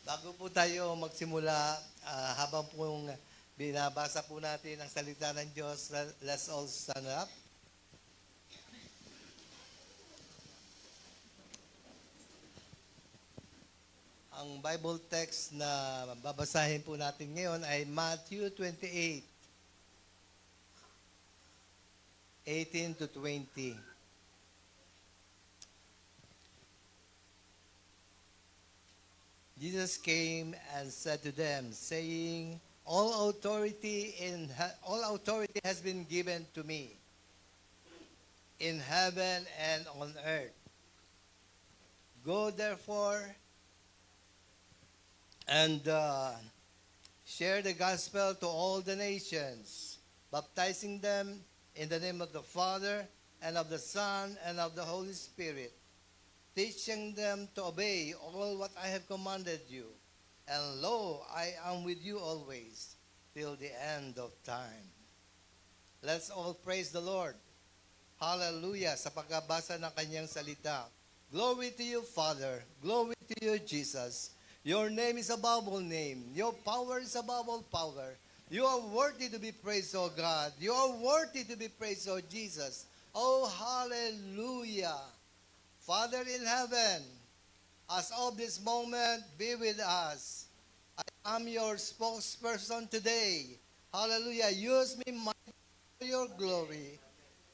Bago po tayo magsimula, habang pong binabasa po natin ang salita ng Diyos, let's all stand up. Ang Bible text na babasahin po natin ngayon ay Matthew 28, 18 to 20. Jesus came and said to them, saying, all authority has been given to me in heaven and on earth. Go therefore and share the gospel to all the nations, baptizing them in the name of the Father and of the Son and of the Holy Spirit, teaching them to obey all what I have commanded you. And lo, I am with you always, till the end of time. Let's all praise the Lord. Hallelujah, sa pagbasa ng kanyang salita. Glory to you, Father. Glory to you, Jesus. Your name is above all name. Your power is above all power. You are worthy to be praised, O God. You are worthy to be praised, O Jesus. Oh, hallelujah. Father in heaven, as of this moment, be with us. I am your spokesperson today. Hallelujah. Use me mightily for your glory.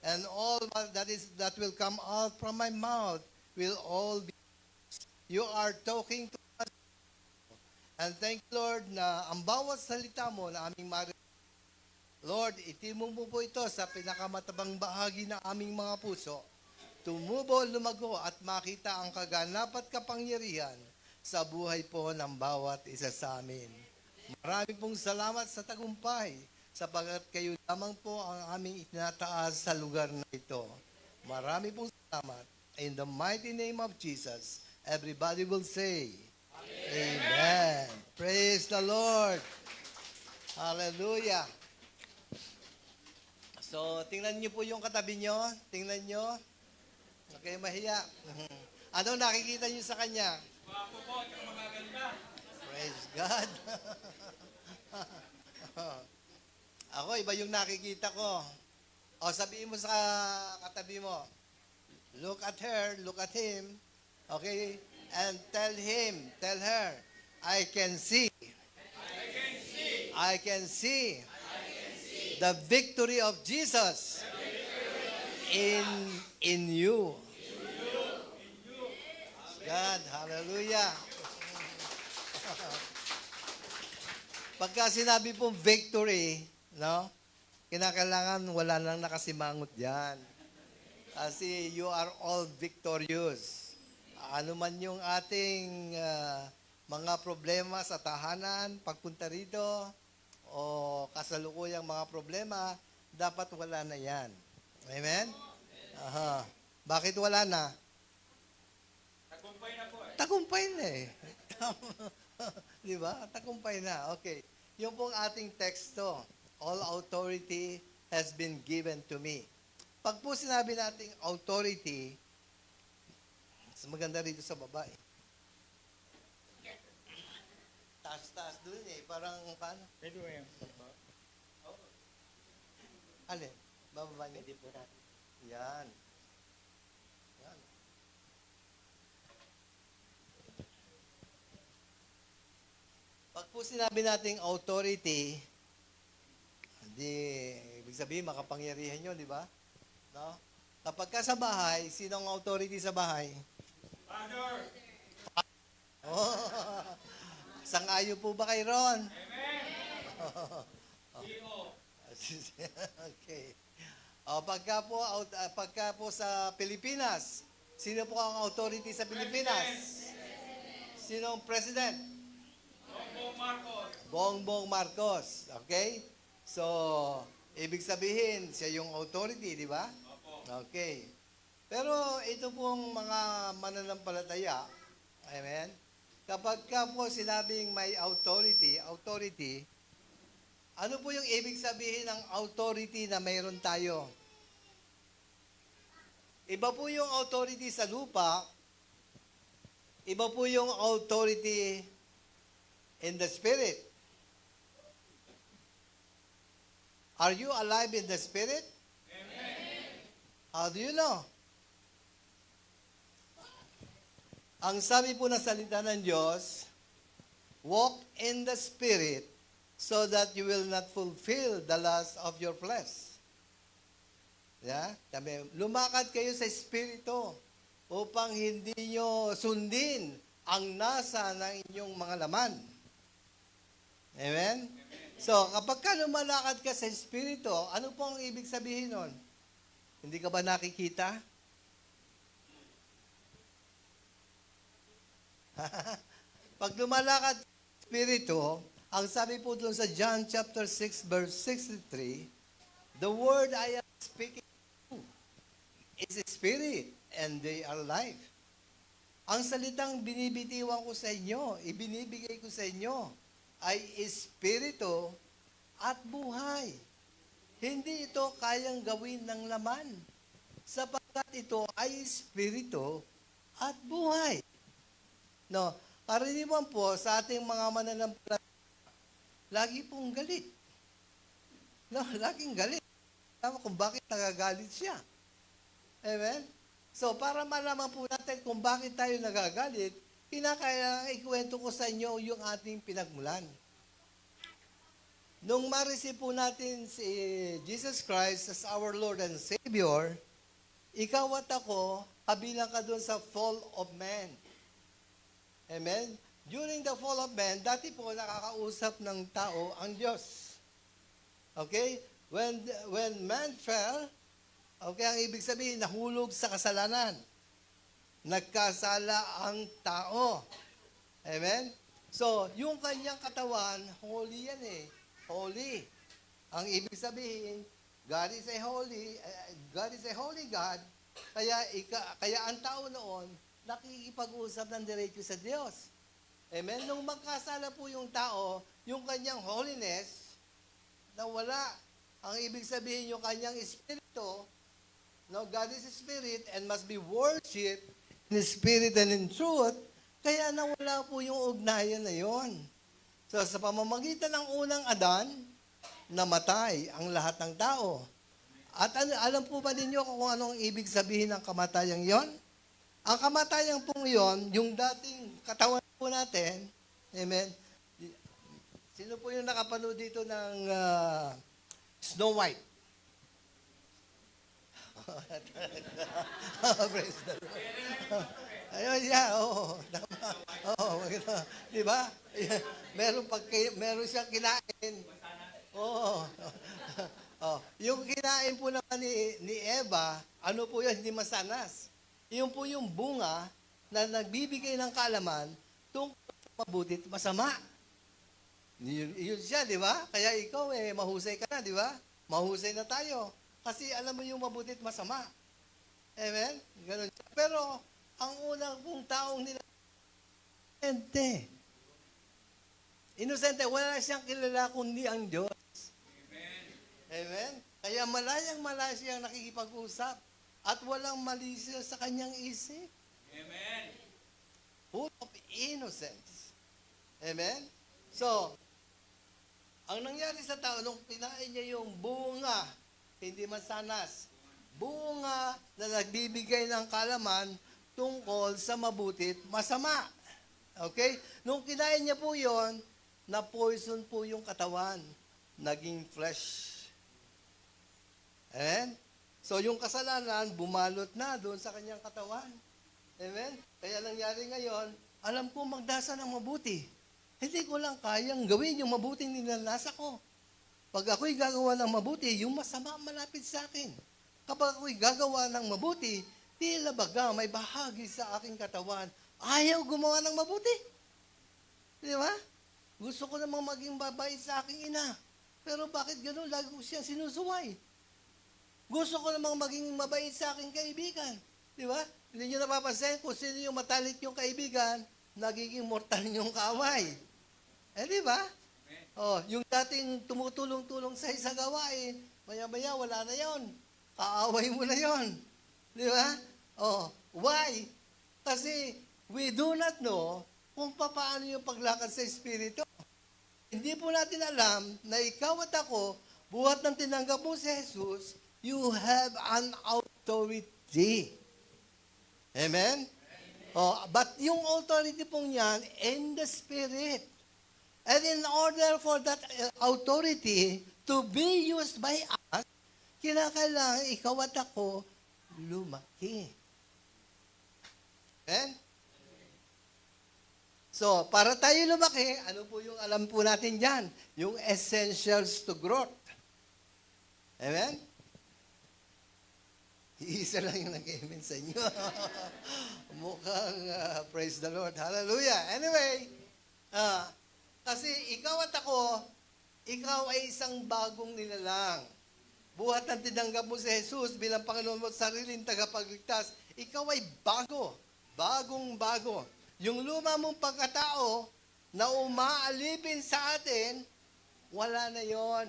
And all that will come out from my mouth will all be. You are talking to us. And thank you, Lord, na ang bawat salita mo na aming marinig, Lord, itimo mo po ito sa pinakamatabang bahagi ng aming mga puso. Tumubo, lumago at makita ang kaganap at kapangyarihan sa buhay po ng bawat isa sa amin. Maraming pong salamat sa tagumpay sapagkat kayo lamang po ang aming itinataas sa lugar na ito. Maraming pong salamat. In the mighty name of Jesus, everybody will say, Amen. Amen. Praise the Lord. Hallelujah. So, tingnan niyo po yung katabi niyo. Tingnan niyo. Okay, mahiya. Ano nakikita niyo sa kanya? Wapo po, at magaganda. Praise God. Ako, iba yung nakikita ko. O, sabihin mo sa katabi mo, look at her, look at him, okay? And tell him, tell her, I can see. I can see the victory of Jesus in you. God, hallelujah. Pagka sinabi pong victory, no? Kinakailangan wala nang nakasimangot diyan. Kasi you are all victorious. Ano man yung ating mga problema sa tahanan, pagpunta rito, o kasalukuyang mga problema, dapat wala na yan. Amen? Aha. Bakit wala na? Tagumpay na po eh. Tagumpay na eh. Di ba? Tagumpay na. Okay. Yung pong ating teksto, all authority has been given to me. Pag po sinabi nating authority, mas maganda rito sa baba eh. Taas-taas dun eh. Parang paano? Pwede mo yan. Alin? Bababa niyo? Pwede po natin. Yan. Yan. Pag po sinabi nating authority, hindi, ibig sabihin, makapangyarihan yun, di ba? No? Kapag ka sa bahay, sinong authority sa bahay? Father! Oh, sang-ayo po ba kay Ron? Amen! CEO! Okay. O, pagka po sa Pilipinas, sino po ang authority sa Pilipinas? Sino ang president? Bongbong Marcos! Bongbong Marcos. Okay? So, ibig sabihin, siya yung authority, di ba? Opo. Okay. Pero ito pong mga mananampalataya, amen? Kapag ka po sinabing may authority, ano po yung ibig sabihin ng authority na mayroon tayo? Iba po yung authority sa lupa, iba po yung authority in the Spirit. Are you alive in the Spirit? How do you know? Ang sabi po ng salita ng Diyos, walk in the Spirit so that you will not fulfill the lust of your flesh. Yeah? Sabi, lumakad kayo sa Espiritu upang hindi nyo sundin ang nasa ng inyong mga laman. Amen? So, kapag ka lumalakad ka sa Espiritu, ano po ang ibig sabihin nun? Hindi ka ba nakikita? Pag lumalakad sa Espiritu, ang sabi po doon sa John chapter 6 verse 63, the word I am speaking to is a spirit and they are life. Ang salitang binibitiwan ko sa inyo, ibinibigay ko sa inyo, ay espiritu at buhay. Hindi ito kayang gawin ng laman, sapagkat ito ay espiritu at buhay. No, karaniwan po sa ating mga mananampalataya, lagi pong galit. No, laging galit. Tama kung bakit nagagalit siya. Amen? So, para malaman po natin kung bakit tayo nagagalit, kinakailangan ikwento ko sa inyo yung ating pinagmulan. Nung ma-receive po natin si Jesus Christ as our Lord and Savior, ikaw at ako, kabilang ka doon sa fall of man. Amen? During the fall of man, dati po nakakausap ng tao ang Diyos. Okay? When man fell, okay, ang ibig sabihin, nahulog sa kasalanan. Nagkasala ang tao. Amen? So, yung kanyang katawan, holy yan eh. Holy. Ang ibig sabihin, God is a holy God. Kaya ang tao noon, nakikipag-usap ng diretso sa Diyos. Amen? Nung magkasala po yung tao, yung kanyang holiness, nawala. Ang ibig sabihin, yung kanyang espiritu, no, God is a spirit and must be worshipped in spirit and in truth, kaya nawala po yung ugnayan na yon. So, sa pamamagitan ng unang Adan, namatay ang lahat ng tao. At alam po ba ninyo kung anong ibig sabihin ng kamatayang yon? Ang kamatayang pong yon, yung dating katawan po natin, amen, sino po yung nakapanood dito ng Snow White? Praise the Lord. Ayun, yeah, oo. Tama. Oo, di ba? Meron siyang kinain. Oo. Oh, yung kinain po naman ni Eva, ano po yun? Hindi masanas. Yun po yung bunga na nagbibigay ng kaalaman tungkol sa mabuti at masama. Yun siya, di ba? Kaya ikaw, mahusay ka na, di ba? Mahusay na tayo. Kasi alam mo yung mabuti at masama. Amen? Ganun siya. Pero, ang unang pong taong Inosente, wala siyang kilala kundi ang Diyos. Amen? Amen? Kaya malayang-malaya siyang nakikipag-usap at walang mali siya sa kanyang isip. Amen. Full of innocence. Amen? So, ang nangyari sa tao, nung kinain niya yung bunga, hindi masanas, bunga na nagbibigay ng kalaman tungkol sa mabuti at masama. Okay? Nung kinain niya po yon, na-poison po yung katawan. Naging flesh. Amen? So, yung kasalanan, bumalot na doon sa kanyang katawan. Amen? Kaya nangyari ngayon, alam ko magdasa ng mabuti. Hindi ko lang kayang gawin yung mabuting nilalasa ko. Pag ako'y gagawa ng mabuti, yung masama malapit sa akin. Kapag ako'y gagawa ng mabuti, tila baga may bahagi sa aking katawan, ayaw gumawa ng mabuti. Di ba? Gusto ko namang maging babait sa aking ina. Pero bakit gano'n? Lagi ko siya sinusuway. Gusto ko namang maging mabait sa aking kaibigan. Di ba? Hindi nyo napapansin kung sino yung matalik yung kaibigan, nagiging mortal yung kaaway. Di ba? Oh, yung dating tumutulong-tulong sa isang gawain, maya-maya wala na yon. Kaaway mo na yon. Di ba? Oh, why? Kasi we do not know kung paano yung paglakad sa Espiritu. hindi po natin alam na ikaw at ako, buhat ng tinanggap mo si Jesus, you have an authority. Amen? Oh, but yung authority pong yan, in the Spirit. And in order for that authority to be used by us, kinakailangan ikaw at ako lumaki. Amen? So, para tayo lumaki, ano po yung alam po natin dyan? Yung essentials to growth. Amen? Iisa lang yung nag-amen sa inyo. Mukhang praise the Lord. Hallelujah. Anyway, kasi ikaw at ako, ikaw ay isang bagong nilalang. Buhat ng tinanggap mo si Jesus bilang Panginoon mo at sariling tagapagligtas, ikaw ay bago. Bagong-bago. Yung luma mong pagkatao na umaalipin sa atin, wala na yon.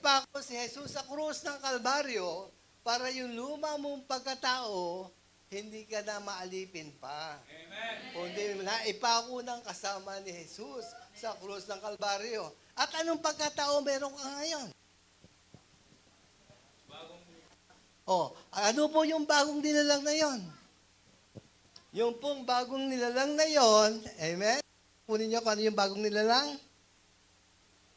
Pako si Jesus sa krus ng Kalbaryo para yung luma mong pagkatao, hindi ka na maalipin pa. Amen. Kundi na ipako ng kasama ni Jesus sa krus ng Kalbaryo. At anong pagkatao meron ka ngayon? Ano po yung bagong nilalang na yon? Yung pong bagong nilalang na yon, amen? Kunin niyo kung ano yung bagong nilalang.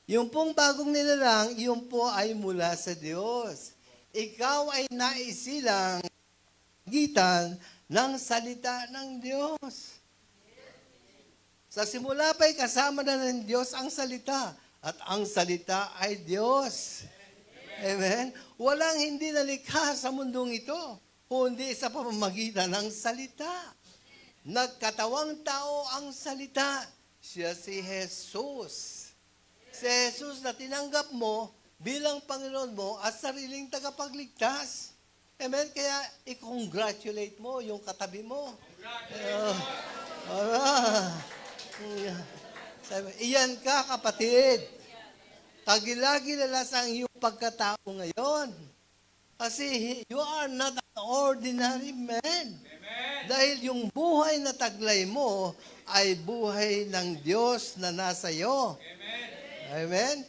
Yung pong bagong nilalang, yung po ay mula sa Diyos. Ikaw ay naisilang gitan ng salita ng Diyos. Sa simula pa'y kasama na ng Diyos ang salita. At ang salita ay Diyos. Amen? Walang hindi nalikha sa mundong ito, kundi sa pamamagitan ng salita. Nagkatawang tao ang salita. Siya si Jesus. Si Jesus na tinanggap mo bilang Panginoon mo at sariling tagapagligtas. Amen? Kaya i-congratulate mo yung katabi mo. Iyan ka, kapatid. Tagilagi-lala sa iyong pagkatao ngayon. Kasi you are not an ordinary man. Amen. Dahil yung buhay na taglay mo ay buhay ng Diyos na nasa iyo. Amen. Amen?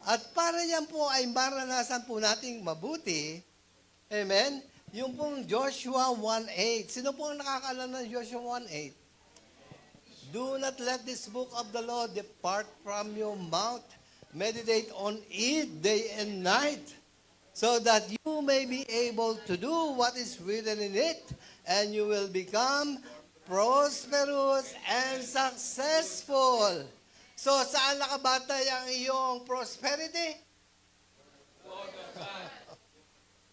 At para yan po ay maranasan po nating mabuti, amen, yung pong Joshua 1:8. Sino po ang nakakaalam ng Joshua 1:8? Do not let this book of the law depart from your mouth. Meditate on it day and night, so that you may be able to do what is written in it, and you will become prosperous and successful. So, saan nakabatay ang iyong prosperity? Word of God.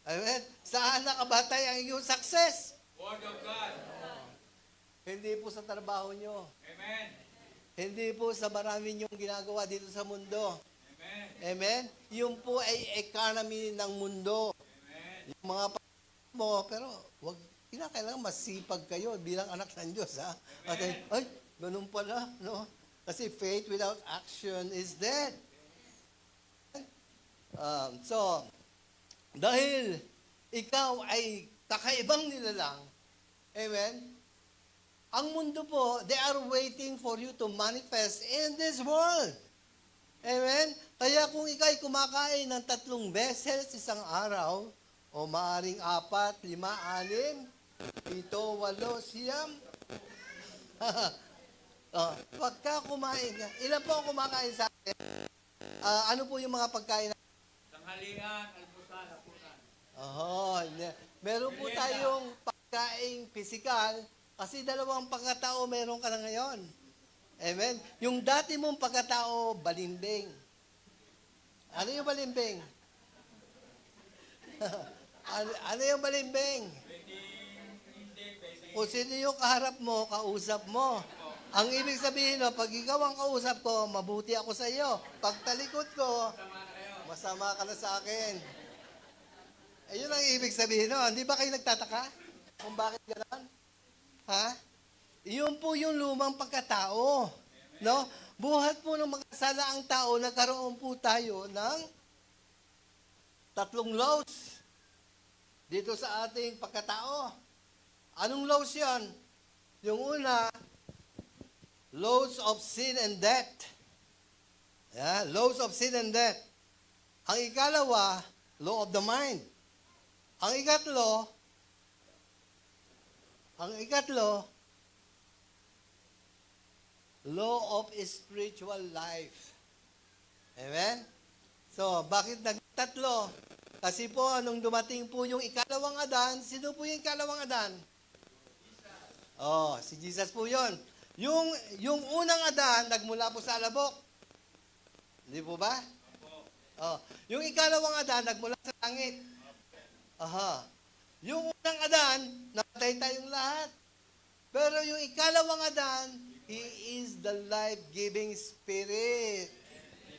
Amen? Saan nakabatay ang iyong success? Word of God. Hindi po sa trabaho nyo. Amen. Hindi po sa marami nyong ginagawa dito sa mundo. Amen. Amen? Yung po ay economy ng mundo. Amen. Yung mga mo, pero wag, kailangan masipag kayo bilang anak ng Diyos, ha? Okay, ay, ganun pala, no? Kasi faith without action is dead. So, dahil ikaw ay kakaibang nilalang, amen? Ang mundo po, they are waiting for you to manifest in this world. Amen? Kaya kung ikaw ay kumakain ng 3 beses isang araw, o maaring 4, 5, 6, 7, 8, 9. Pagka kumain ka, ilan po ang kumakain sa akin? Ano po yung mga pagkain? Tanghalian, almusal, hapunan. Meron po tayong pagkain pisikal, kasi 2 pagkatao meron ka na ngayon. Amen? Yung dati mong pagkatao, balimbing. Ano yung balimbing? ano yung balimbing? Kung sino yung kaharap mo, kausap mo. Ang ibig sabihin, no, pag ikaw ang kausap ko, mabuti ako sa iyo. Pag talikod ko, masama ka na sa akin. Ayun ang ibig sabihin, no? Hindi ba kayo nagtataka kung bakit gano'n? Ha? Iyon po yung lumang pagkatao. No? Buhat po ng makasala ang tao, nagkaroon po tayo ng 3 laws dito sa ating pagkatao. Anong laws yan? Yung una, Loads of sin and death. Yeah, loads of sin and death. Ang ikalawa, law of the mind. Ang ikatlo, law of spiritual life. Amen? So, bakit nagtatlo? Kasi po, nung dumating po yung ikalawang Adan, sino po yung ikalawang Adan? Oh, si Jesus po yun. Yung unang Adan, nagmula po sa alabok. Hindi po ba? Oh, yung ikalawang Adan, nagmula sa langit. Aha. Yung unang Adan, namatay tayong lahat. Pero yung ikalawang Adan, He is the life-giving Spirit.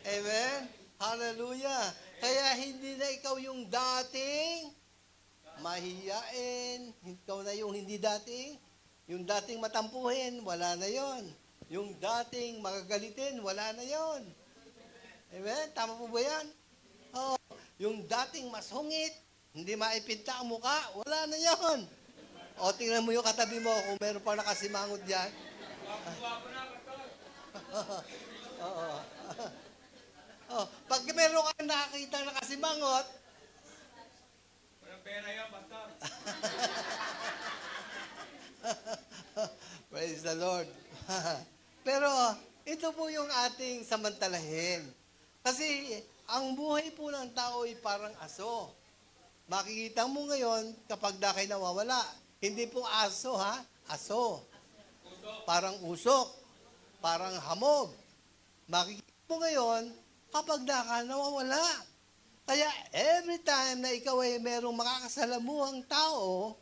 Amen? Hallelujah. Kaya hindi na ikaw yung dating mahiyain. Ikaw na yung hindi dating. Yung dating matampuhin, wala na yon. Yung dating magagalitin, wala na yon. Amen? Tama po ba yan? Oh, yung dating masungit, hindi maipinta ang muka, wala na yon. O, tingnan mo yung katabi mo kung meron pa nakasimangot dyan. Wapo na, pastor. Oo. Oh, pag meron kang nakakita na kasimangot, Walang pera yan, pastor. praise the Lord. Pero ito po yung ating samantalahin. Kasi ang buhay po ng tao ay parang aso. Makikita mo ngayon kapag dakay nawawala. Hindi po aso ha, aso. Parang usok, parang hamog. Makikita mo ngayon kapag daka nawawala. Kaya every time na ikaw ay merong makakasalamuhang tao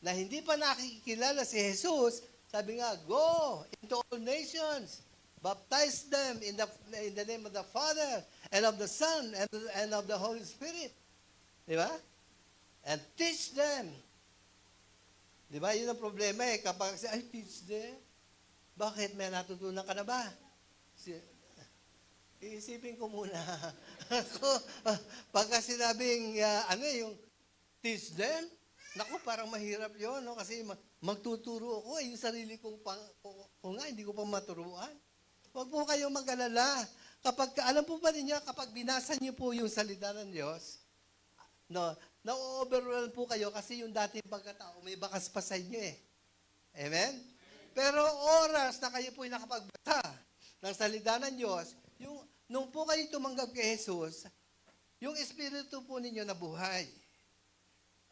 na hindi pa nakikilala si Jesus, sabi nga, go into all nations, baptize them in the name of the Father and of the Son and of the Holy Spirit. Di ba? And teach them. Di ba? Yun ang problema eh. Kapag ay, teach them. Bakit? May natutunan ka na ba? Iisipin ko muna. Pagka sinabing, yung teach them, naku, parang mahirap yun, no? Kasi magtuturo ako, yung sarili kong hindi ko pa maturuan. Huwag po kayong mag-alala. Alam po ba ninyo, kapag binasa niyo po yung salita ng Diyos, no, na-overwhelm po kayo kasi yung dating pagkatao, may bakas pa sa inyo eh. Amen? Pero oras na kayo po yung nakapagbasa ng salita ng Diyos, nung po kayo tumanggap kay Jesus, yung espiritu po ninyo nabuhay.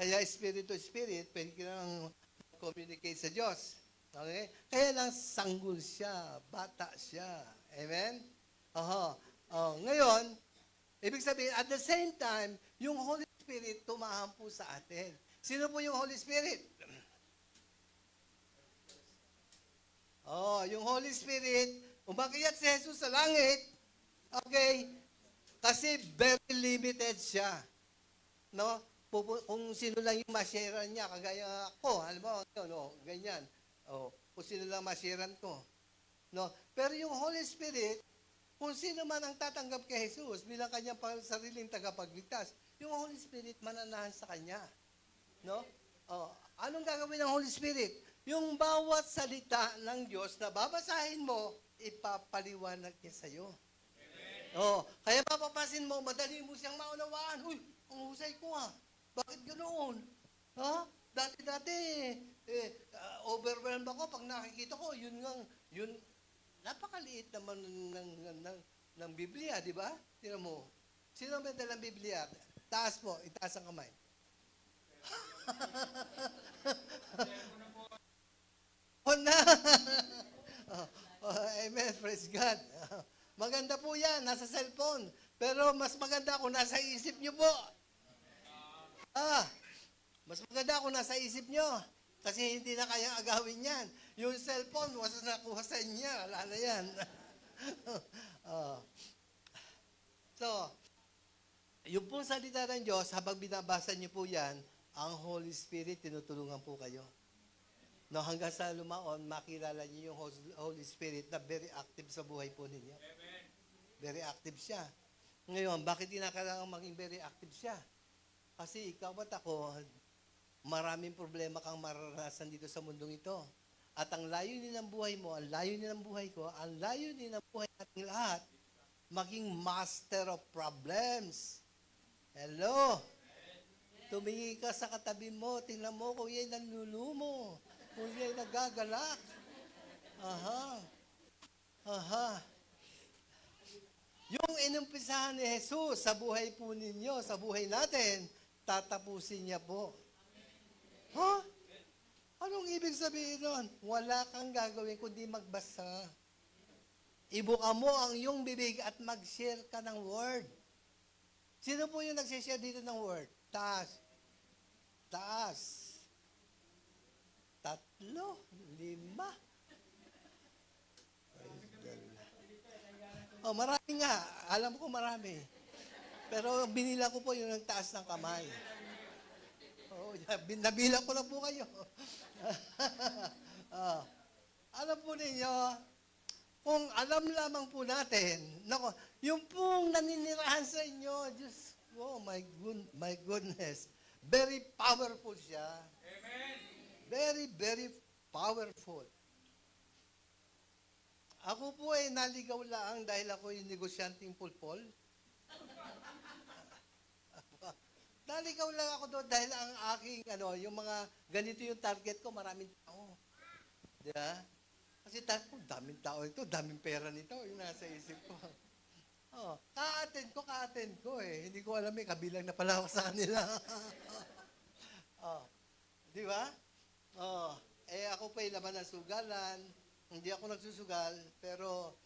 Kaya spirit to spirit, pwede ka nang communicate sa Diyos. Okay? Kaya lang sanggol siya, bata siya. Amen? Ngayon, ibig sabihin, at the same time, yung Holy Spirit tumahan po sa atin. Sino po yung Holy Spirit? Yung Holy Spirit, umakyat si Jesus sa langit, okay, kasi very limited siya. No? Kung sino lang yung ma-share niya, kagaya ako, halimbawa, ganyan. Kung sino lang ma-share ko. No? Pero yung Holy Spirit, kung sino man ang tatanggap kay Jesus bilang kanyang sariling tagapagligtas, yung Holy Spirit mananahan sa kanya. No? Anong gagawin ng Holy Spirit? Yung bawat salita ng Diyos na babasahin mo, ipapaliwanag niya sa'yo. Kaya mapapasin mo, madali mo siyang maunawaan. Uy, ang husay ko bakit ganoon? Dati, overwhelmed ako pag nakikita ko, yun, napakaliit naman ng Biblia, di ba? Tingnan mo. Sino may dalang Biblia? Taas po, itaas ang kamay. Na. Amen, praise God. Maganda po yan, nasa cellphone. Pero mas maganda kung nasa isip nyo po. Mas maganda kung nasa isip nyo. Kasi hindi na kayang agawin yan. Yung cellphone, was nakuha sa inyo. Wala na yan. So, yung pong salita ng Diyos, habang binabasa nyo po yan, ang Holy Spirit, tinutulungan po kayo. No, hanggang sa lumaon, makilala niyo yung Holy Spirit na very active sa buhay po ninyo. Amen. Very active siya. Ngayon, bakit kinakailangan maging very active siya? Kasi ikaw at ako, maraming problema kang mararanasan dito sa mundong ito. At ang layunin ng buhay mo, ang layunin ng buhay ko, ang layunin ng buhay nating lahat, maging master of problems. Hello? Tumingin ka sa katabi mo, tingnan mo kung yan nanlulumo, kung yan nagagalak. Aha. Aha. Yung inumpisahan ni Jesus sa buhay po ninyo, sa buhay natin, tatapusin niya po. Ha? Anong ibig sabihin nun? Wala kang gagawin kundi magbasa. Ibuka mo ang iyong bibig at mag-share ka ng word. Sino po yung nag-share dito ng word? Taas. Taas. 3, 5. Oh, marami nga. Alam ko marami. Pero binila ko po yung nagtaas ng kamay. Oh, nabila ko na po kayo. Ah, alam po ninyo, kung alam lamang po natin, nako, yung pong naninirahan sa inyo, Diyos, oh my goodness, very powerful siya. Amen. Very, very powerful. Ako po ay naligaw lang dahil ako yung negosyanteng pulpol. Naligaw lang ako doon dahil ang aking, yung mga, ganito yung target ko, maraming tao. Di ba? Kasi daming tao ito, daming pera nito, yung nasa isip ko. Oh, ka-attend ko eh. Hindi ko alam kabilang na pala ako sa kanila. Oh, di ba? Oh, ako pa yung laman ng sugalan. Hindi ako nagsusugal, pero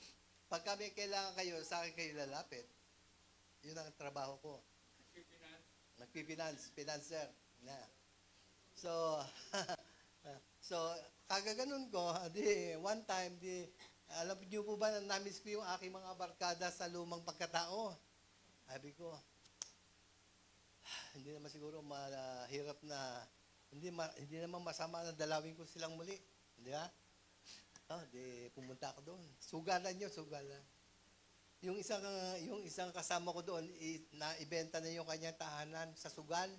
pag kami kailangan kayo, sa akin kayo lalapit. Yun ang trabaho ko. Nagpipinance, financer. Na. So, so, kagaganon ko, one time, alam niyo po ba na namiss ko yung aking mga barkada sa lumang pagkatao? Sabi ko, hindi naman siguro mahirap na, hindi naman masama na dalawin ko silang muli. Di ba? Pumunta ako doon. Sugalan nyo, sugalan. Yung isang kasama ko doon, na-ibenta na yung kanyang tahanan sa sugal.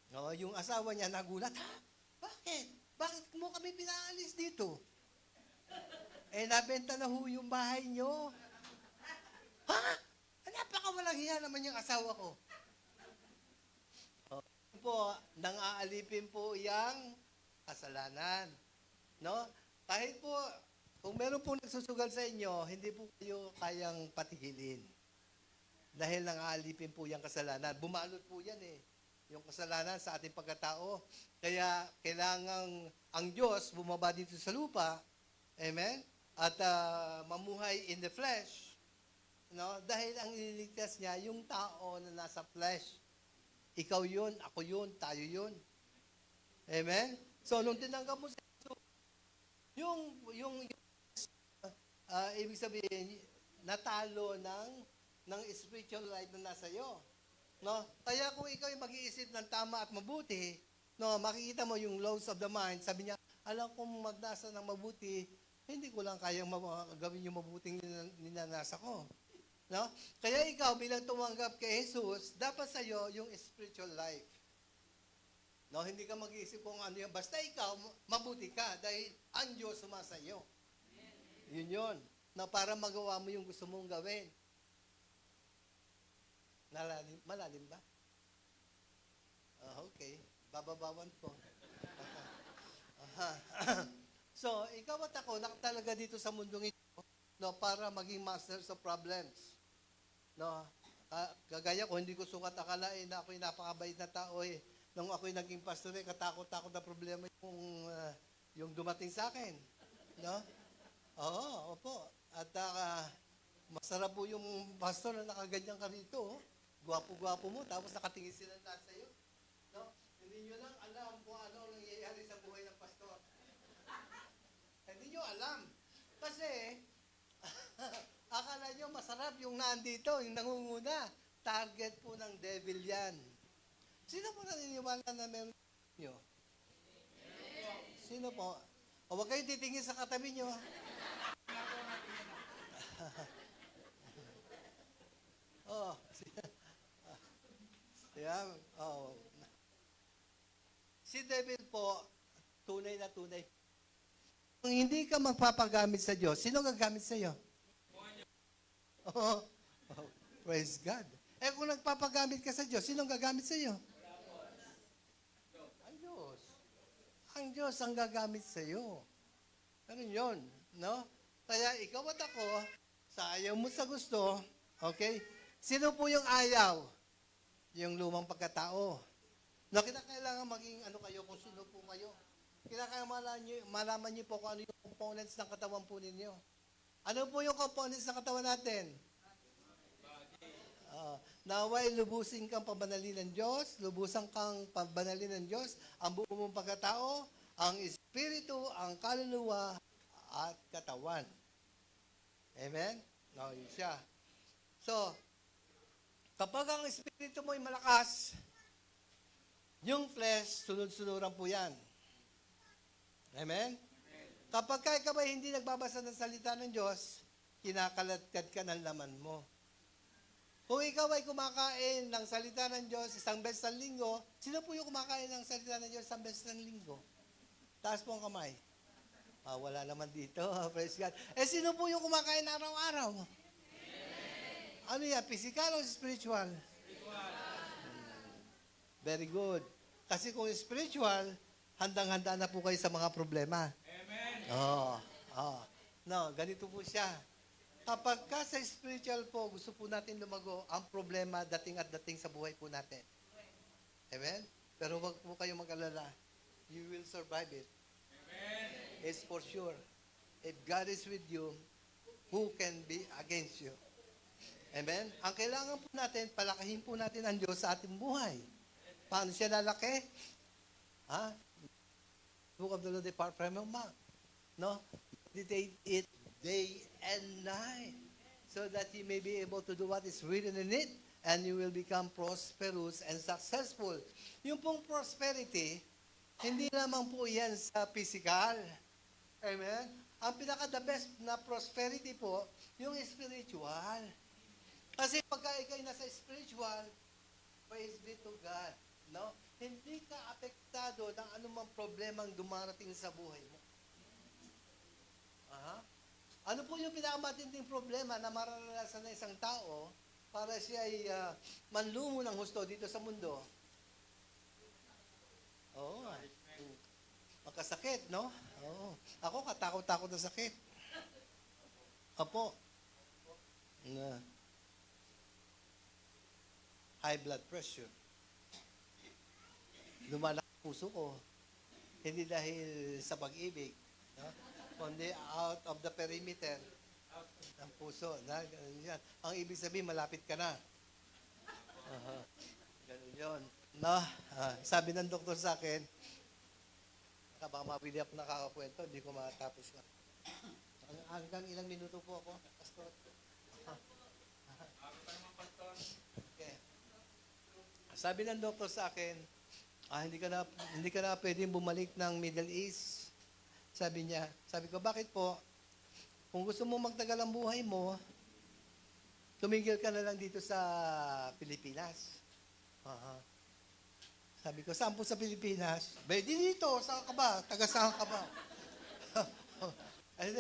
No, yung asawa niya nagulat, ha? Bakit? Bakit mo kami pinaalis dito? Nabenta na ho yung bahay nyo. Ha? Napakawalang hiya naman yung asawa ko. Nang aalipin po yung kasalanan. No? Kahit po, kung meron po nagsusugal sa inyo, hindi po kayo kayang patigilin. Dahil nang aalipin po yung kasalanan. Bumalot po yan yung kasalanan sa ating pagkatao. Kaya kailangang ang Diyos bumaba dito sa lupa, amen? At mamuhay in the flesh. No? Dahil ang ililigtas niya, yung tao na nasa flesh. Ikaw yun, ako yun, tayo yun. Amen? So, nung tinanggap mo sa ibig sabihin, natalo ng spiritual life na nasa iyo. No? Kaya kung ikaw ay mag-iisip ng tama at mabuti, no, makikita mo yung laws of the mind, sabi niya, alam kong magnasa ng mabuti, hindi ko lang kayang gawin yung mabuting ninanasa ko. No? Kaya ikaw bilang tumanggap kay Jesus, dapat sa iyo yung spiritual life. No, hindi ka mag-iisip kung ano yan. Basta ikaw, mabuti ka dahil ang Diyos sumasa iyo. Yun yun. Na para magawa mo yung gusto mong gawin. Malalim ba? Okay. Bababawan ko. So, ikaw at ako, talaga dito sa mundong ito, no, para maging masters of problems. No, kagaya ko, hindi ko sukat akalain na ako'y napakabait na tao Nung ako'y naging pastor, katakot-takot na problema yung dumating sa akin. No? Oo, opo. At masarap po yung pastor na nakaganyan ka rito. Gwapo-gwapo mo, tapos nakatingin sila na sa iyo. No? Hindi nyo lang alam kung ano ang nangyayari sa buhay ng pastor. Hindi nyo alam. Kasi, akala nyo masarap yung nandito, yung nangunguna. Target po ng devil yan. Sino po naniniwala na meron nyo? Sino po? O huwag kayo titingin sa katabi nyo. Oh, yeah, oh. Si David po, tunay na tunay. Kung hindi ka magpapagamit sa Diyos, sino gagamit sa iyo? Oh, praise God. Eh kung nagpapagamit ka sa Diyos, sino gagamit sa iyo? Ang Diyos. Ang Diyos ang gagamit sa iyo. Ganun yun, no? Kaya ikaw at ako, sa ayaw mo sa gusto, okay? Sino po yung ayaw? Yung lumang pagkatao. No, kinakailangan maging ano kayo, kung sino po kayo. Kinakailangan malaman niyo po kung ano yung components ng katawan po ninyo. Ano po yung components ng katawan natin? Naway lubusin kang pabanalin ng Diyos, lubusan kang pabanalin ng Diyos, ang buong mong pagkatao, ang espiritu, ang kaluluwa, at katawan. Amen? No, yun siya. So, kapag ang espiritu mo ay malakas, yung flesh, sunod-sunuran po yan. Amen? Kapag ka ba hindi nagbabasa ng salita ng Diyos, kinakaladkad ka ng laman mo. Kung ikaw ay kumakain ng salita ng Diyos isang beses sa linggo, sino po yung kumakain ng salita ng Diyos isang beses sa linggo? Taas po ang kamay. Wala naman dito. Praise God. Eh, sino po yung kumakain araw-araw? Ano yan? Physical o spiritual? Very good. Kasi kung spiritual, handang-handa na po kayo sa mga problema. Amen. No, ganito po siya. Kapag ka sa spiritual po, gusto po natin lumago, ang problema dating at dating sa buhay po natin. Amen? Pero wag po kayong mag-alala. You will survive it. Amen. It's for sure. If God is with you, who can be against you? Amen? Ang kailangan po natin, palakahin po natin ang Diyos sa ating buhay. Paano siya lalaki? Book of the Lord, depart from your mouth. No? Meditate it day and night, so that you may be able to do what is written in it, and you will become prosperous and successful. Yung pong prosperity, hindi lamang po yan sa physical. Amen? Ang pinaka-the best na prosperity po, yung spiritual. Kasi pagka ikay nasa spiritual, praise be to God. No? Hindi ka apektado ng anumang problemang dumarating sa buhay mo. Ano po yung pinakamatinding problema na mararanasan ng isang tao para siya ay manlumo ng husto dito sa mundo? Oo. Magkasakit, no? Oo. Ako, katakot-takot na sakit. Apo. High blood pressure. Lumalaki ang puso ko. Hindi dahil sa pag-ibig. No? Kundi out of the perimeter ng puso. Yan. Ang ibig sabihin, malapit ka na. Ganun yun. No? Sabi ng doktor sa akin, baka mabili ako nakakakwento, hindi ko matapos ka. Hanggang ilang minuto po ako, Pastor? Okay. Sabi ng doktor sa akin, hindi ka na pwedeng bumalik ng Middle East. Sabi niya, sabi ko, bakit po? Kung gusto mo magtagal ang buhay mo, tumigil ka na lang dito sa Pilipinas. Sabi ko, saan po sa Pilipinas? Dito, saan ka ba? Taga saan ka ba?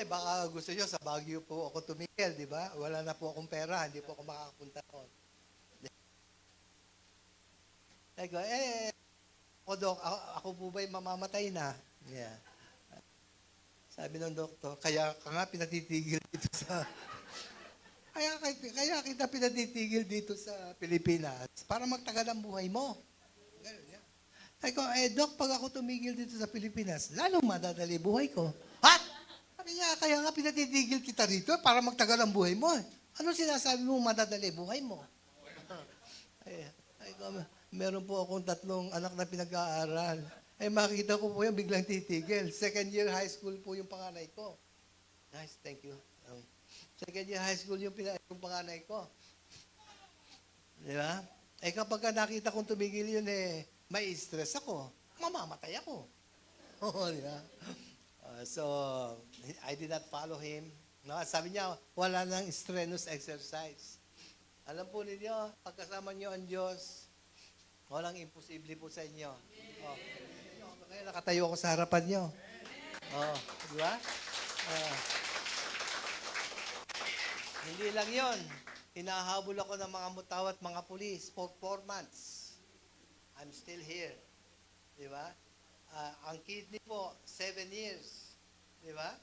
Baka gusto nyo, sa Baguio po ako tumigil, di ba? Wala na po akong pera, hindi po ako makakapunta noon. Sabi ko, Dok, ako po ba'y mamamatay na? Yeah. Sabi ng doktor, kaya ka nga pinatitigil dito sa... Kaya kita pinatitigil dito sa Pilipinas para magtagal ang buhay mo. Sabi ko, Dok, pag ako tumigil dito sa Pilipinas, lalong madadali buhay ko. Ha? Sabi niya, kaya nga pinatitigil kita rito para magtagal ang buhay mo. Ano sinasabi mo madadali buhay mo? Meron po akong 3 anak na pinag-aaral. Makikita ko po yung biglang titigil. Second year high school po yung panganay ko. Nice, thank you. Second year high school yung panganay ko. Di ba? Kapag nakita kong tumigil yun, may stress ako. Mamamatay ako. Di ba? So, I did not follow him. No, sabi niya, wala nang strenuous exercise. Alam po ninyo, pagkasama niyo ang Diyos, walang imposible po sa inyo. Kaya nakatayo ako sa harapan niyo. Oh, di ba? Ah, hindi lang yon. Hinahabol ako ng mga mutaw at mga pulis for 4 months. I'm still here. Di ba? Ang kidney po, 7 years. Di ba?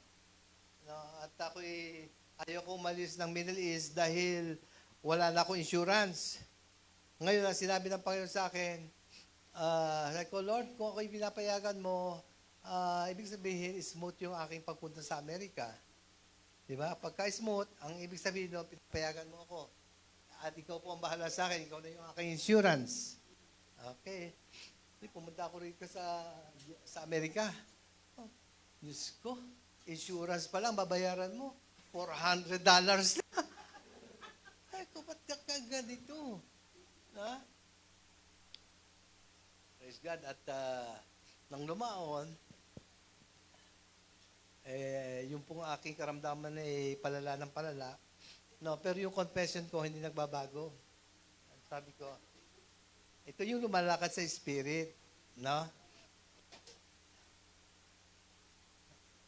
No, at ako'y ayoko umalis ng Middle East dahil wala na akong insurance. Ngayon, ang sinabi ng Panginoon sa akin, sabi ko, Lord, kung ako'y pinapayagan mo, ibig sabihin, smooth yung aking pagpunta sa Amerika. Diba? Pagka smooth, ang ibig sabihin mo, pinapayagan mo ako. At ikaw po ang bahala sa akin, ikaw na yung aking insurance. Okay. Pumunta ako rito sa Amerika. Oh, Diyos ko, insurance pa lang, babayaran mo. $400 na. Ay, ko, ba't ka ganito? Ha? Praise God. At nang lumaon, yung pong aking karamdaman ay palala ng palala. No, pero yung confession ko hindi nagbabago. Sabi ko, ito yung lumalakad sa spirit, no?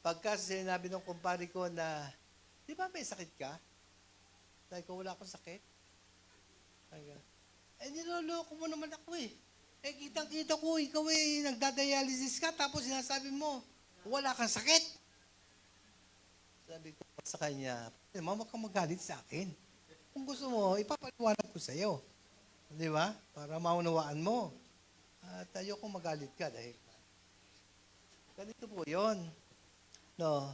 Pagka sinabi ng kumpare ko na, di ba may sakit ka? Sabi ko, wala akong sakit. Sabi ko, niloloko mo naman ako eh. Kitang-kita ko, ikaw nagdadialysis ka, tapos sinasabi mo, wala kang sakit. Sabi ko sa kanya, huwag kang magalit sa akin. Kung gusto mo, ipapaliwanag ko sa iyo. Di ba? Para maunawaan mo. At ayoko magalit ka dahil ganito po yon. No.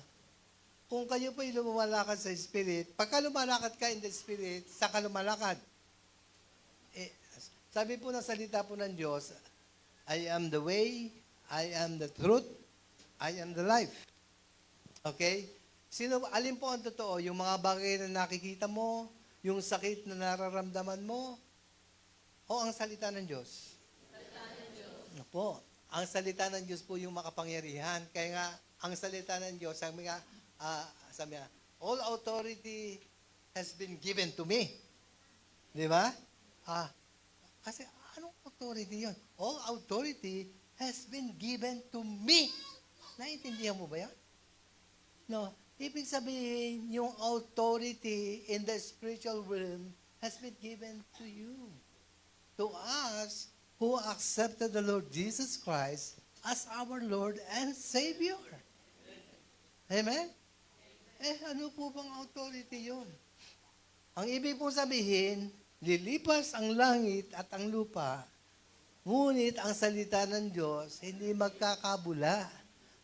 Kung kayo po yung lumalakad sa spirit, pagka lumalakad ka in the spirit, saan ka lumalakad? Sabi po ng salita po ng Diyos, I am the way, I am the truth, I am the life. Okay? Alin po ang totoo? Yung mga bagay na nakikita mo, yung sakit na nararamdaman mo, o ang salita ng Diyos? Salita ng Diyos. Po, ang salita ng Diyos po yung makapangyarihan. Kaya nga, ang salita ng Diyos, sabi nga, all authority has been given to me. Di ba? Kasi anong authority yun? All authority has been given to me. Naintindihan mo ba yan? No. Ibig sabihin, yung authority in the spiritual realm has been given to you. To us who accepted the Lord Jesus Christ as our Lord and Savior. Amen? Ano po bang authority yun? Ang ibig pong sabihin, lilipas ang langit at ang lupa, ngunit ang salita ng Diyos hindi magkakabula.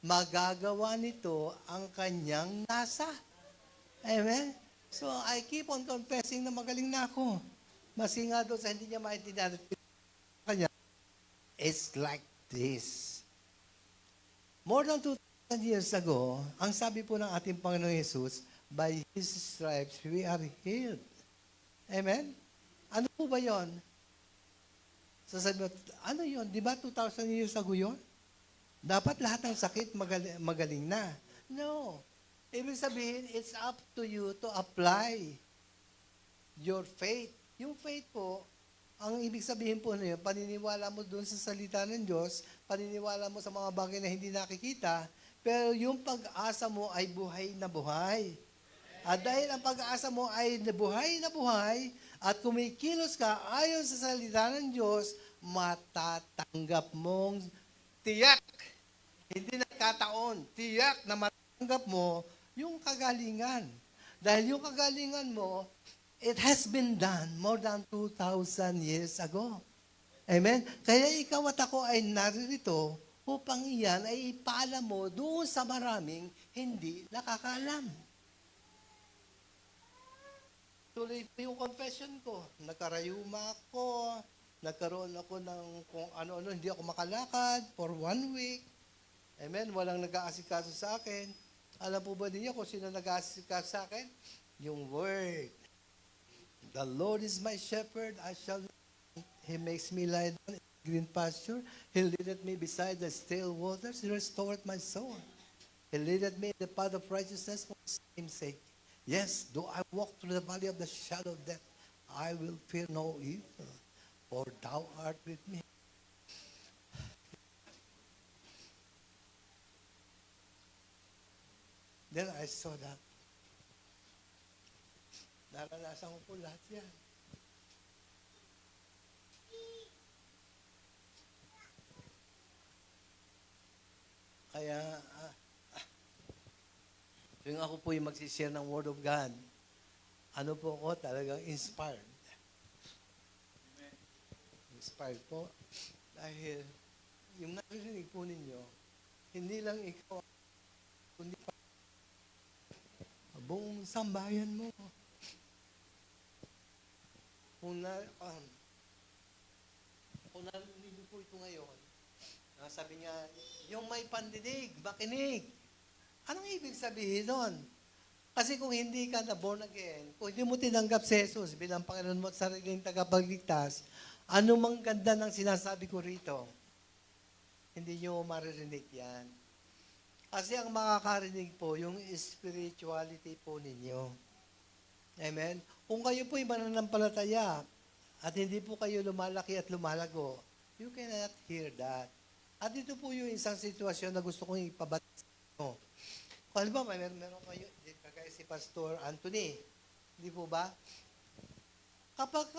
Magagawa nito ang kanyang nasa. Amen? So, I keep on confessing na magaling na ako. Masinga doon sa hindi niya maintindihan. Kanya, it's like this. More than 2,000 years ago, ang sabi po ng ating Panginoong Jesus, by His stripes, we are healed. Amen? Ano po ba yun? Sasabi mo, ano yun? Di ba 2,000 years ago yun? Dapat lahat ng sakit magaling na. No. Ibig sabihin, it's up to you to apply your faith. Yung faith po, ang ibig sabihin po na yun, paniniwala mo doon sa salita ng Diyos, paniniwala mo sa mga bagay na hindi nakikita, pero yung pag-asa mo ay buhay na buhay. At dahil ang pag-asa mo ay na buhay, at kumikilos ka ayon sa salita ng Diyos, matatanggap mong tiyak. Hindi nagkataon, tiyak na matanggap mo yung kagalingan. Dahil yung kagalingan mo, it has been done more than 2,000 years ago. Amen? Kaya ikaw at ako ay naririto upang iyan ay ipaalam mo doon sa maraming hindi nakakaalam. Tuloy po yung confession ko. Nagkarayuma ako, nagkaroon ako ng kung ano-ano, hindi ako makalakad for 1 week. Amen? Walang nag-aasikaso sa akin. Alam po ba ninyo kung sino nag-aasikaso sa akin? Yung Word. The Lord is my shepherd, I shall not want. He makes me lie down in green pasture. He leadeth me beside the still waters. He restored my soul. He leadeth me in the path of righteousness for His name's sake. Yes, though I walk through the valley of the shadow of death, I will fear no evil, for Thou art with me. Then I saw that. Naranasan ko po lahat yan. Kaya, tuwing ako po yung magsishare ng Word of God, ano po ako talagang inspired. Inspired po. Dahil, yung narinig po ninyo, hindi lang ikaw, kundi pa buong sambayan mo. Kung narinig niyo po ito ngayon, sabi niya, yung may pandinig, makinig. Anong ibig sabihin nun? Kasi kung hindi ka na born again, kung hindi mo tinanggap si Jesus bilang Panginoon mo at sariling tagapagligtas, ano mang ganda ng sinasabi ko rito, hindi nyo maririnig yan. Kasi ang makakarinig po, yung spirituality po ninyo. Amen? Kung kayo po yung mananampalataya at hindi po kayo lumalaki at lumalago, you cannot hear that. At ito po yung isang sitwasyon na gusto kong ipabati sa inyo. Kung halimbawa, meron kayo, kagaya si Pastor Anthony, hindi po ba? Kapag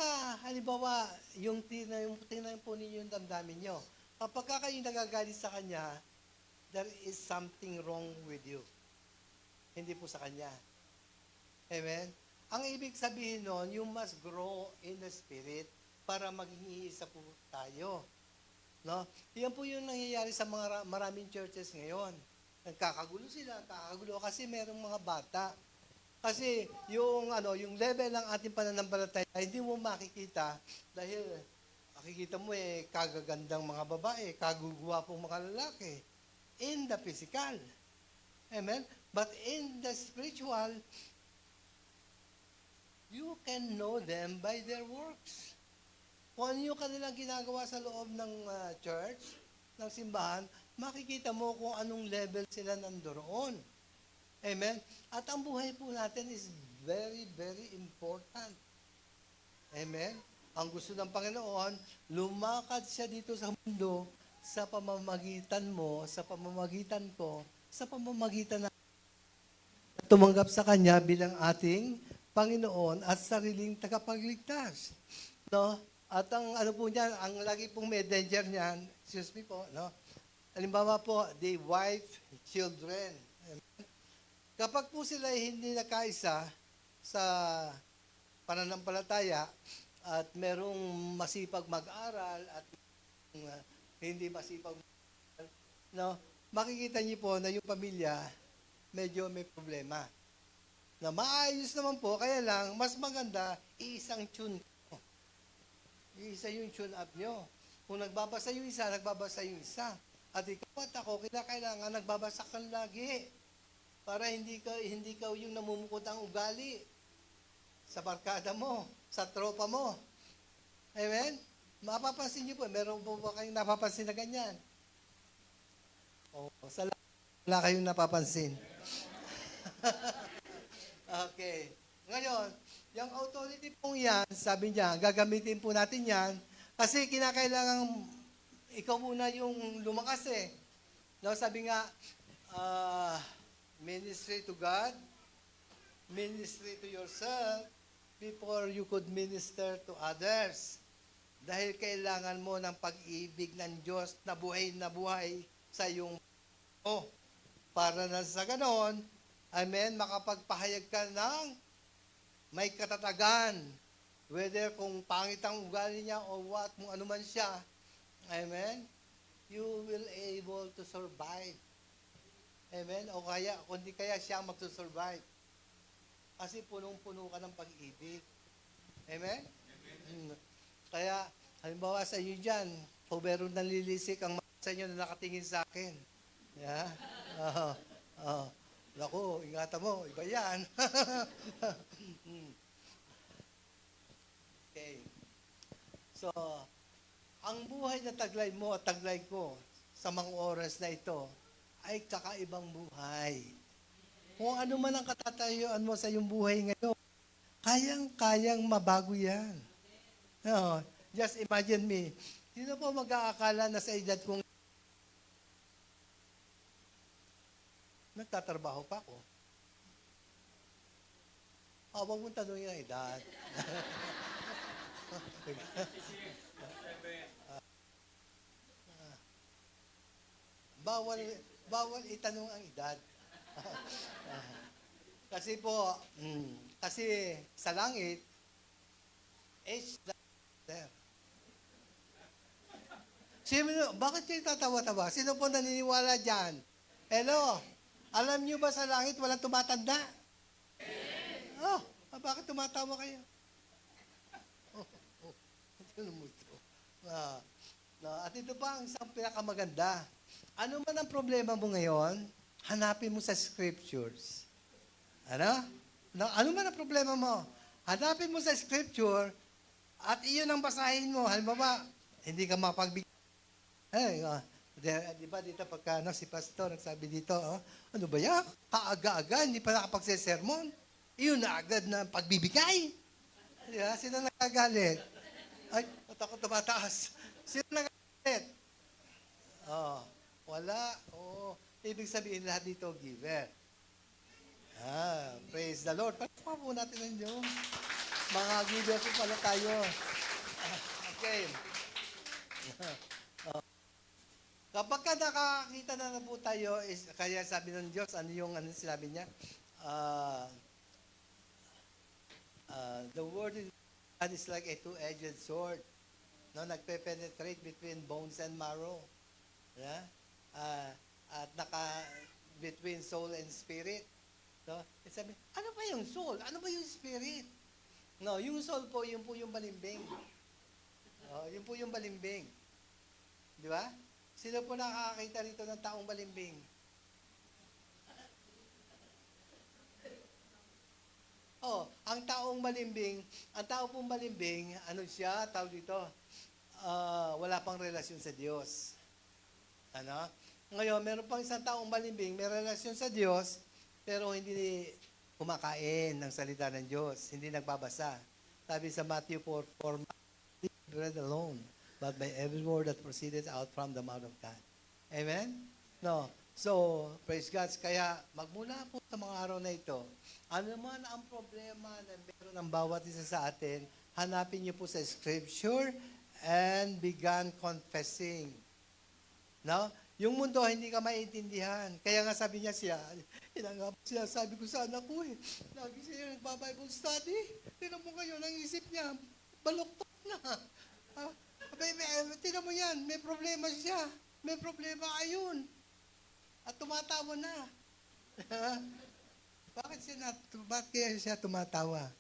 halimbawa, yung tingnan po ninyo yung damdamin nyo, kapag kayo nagagalit sa kanya, there is something wrong with you. Hindi po sa kanya. Amen? Ang ibig sabihin nun, you must grow in the Spirit para maging iisa po tayo. No? Yan po yung nangyayari sa maraming churches ngayon. Nagkakagulo sila, kasi merong mga bata. Kasi yung level ng ating pananampalataya, hindi mo makikita dahil makikita mo kagagandang mga babae, kagugwapong mga lalaki in the physical. Amen? But in the spiritual, you can know them by their works. Kung ano yung kanilang ginagawa sa loob ng church, ng simbahan, makikita mo kung anong level sila nandoon. Amen? At ang buhay po natin is very, very important. Amen? Ang gusto ng Panginoon, lumakad siya dito sa mundo sa pamamagitan mo, sa pamamagitan ko, sa pamamagitan na tumanggap sa Kanya bilang ating Panginoon at sariling tagapagligtas. No? At ang po niyan, ang lagi pong may danger niyan, excuse me po, no? Halimbawa po, the wife, children. Amen? Kapag po sila hindi nakaisa sa pananampalataya at merong masipag mag-aral at hindi masipag mag-aral, no? Makikita niyo po na yung pamilya medyo may problema. Na maayos naman po, kaya lang, mas maganda, iisang tune. Iisa yung tune up nyo. Kung nagbabasa yung isa, nagbabasa yung isa. At ikaw at ako, kailangan nagbabasa ka lagi. Para hindi ka yung namumukod ang ugali sa barkada mo, sa tropa mo. Amen? Mapapansin niyo po, meron po ba kayong napapansin na ganyan? Wala kayong napapansin. Okay. Ngayon, yung authority pong yan, sabi niya, gagamitin po natin yan kasi kinakailangan ikaw muna yung lumakas eh. No, sabi nga, ministry to God, ministry to yourself, before you could minister to others. Dahil kailangan mo ng pag-ibig ng Diyos na buhay sa iyong para na sa ganon, amen, makapagpahayag ka ng may katatagan, whether kung pangit ang ugali niya o what, kung ano man siya, amen, you will able to survive. Amen? O kaya, kundi kaya siya magsusurvive. Kasi punong-puno ka ng pag-ibig. Amen? Amen. Kaya, halimbawa sa iyo dyan, kung meron nalilisik ang mga sa inyo na nakatingin sa akin. Yeah? Naku, ingatan mo, iba yan. Okay. So, ang buhay na taglay mo at taglay ko sa mga oras na ito ay kakaibang buhay. Kung ano man ang katatayuan mo sa iyong buhay ngayon, kayang-kayang mabago yan. No, just imagine me. Sino po mag-aakala na sa edad kong nagtatrabaho pa ako? Huwag mong tanongin ang edad. Bawal itanong ang edad. Kasi po, kasi sa langit, age there. Bakit kayo tatawa-tawa? Sino po naniniwala dyan? Hello? Alam niyo ba sa langit walang tumatanda? Oh, bakit tumatawa kayo? Ano mo ito? At ito pa ang isang pinakamaganda. Ano man ang problema mo ngayon, hanapin mo sa scriptures. Ano? Ano man ang problema mo? Hanapin mo sa scripture at iyon ang basahin mo. Halimbawa, hindi ka mapagbigay. Di ba dito pagka si pastor nagsabi dito, ano ba yan? Kaaga-aga, hindi pa nakapagsesermon. Iyon na agad na pagbibigay. Di ba? Sino nagagalit? Ay, ako tumataas. Sino nagagalit? Wala. Ibig sabihin lahat dito, giver. Praise the Lord. Palakpakan po natin ang Diyos. Mga giver po pala tayo. Okay. Kapag ka nakakita na po tayo, kaya sabi ng Diyos, ano sinabi niya? The word of God is like a two-edged sword. No, nagpe-penetrate between bones and marrow. Yeah? At between soul and spirit. No? Sabi, ano ba yung soul? Ano ba yung spirit? No, yung soul po, yun po yung balimbing. Yun po yung balimbing. Di ba? Sino po nakakakita rito ng taong balimbing? Ang tao pong balimbing, ano siya, tawag dito, wala pang relasyon sa Diyos. Ano? Ngayon, meron pang isang taong balimbing, may relasyon sa Diyos, pero hindi kumakain ng salita ng Diyos, hindi nagbabasa. Sabi sa Matthew 4, bread alone, but by every word that proceeded out from the mouth of God. Amen? No. So, praise God. Kaya, magmula po sa mga araw na ito, ano man ang problema na meron ng bawat isa sa atin, hanapin niyo po sa Scripture and begin confessing. No? Yung mundo, hindi ka maintindihan. Kaya nga sabi niya sabi ko sa anak ko lagi siya nagpa-Bible study. Tinan mo ngayon, ang isip niya, baloktok na. Tinan mo yan, may problema siya. May problema ayun. At tumatawa na. Bakit kaya siya tumatawa?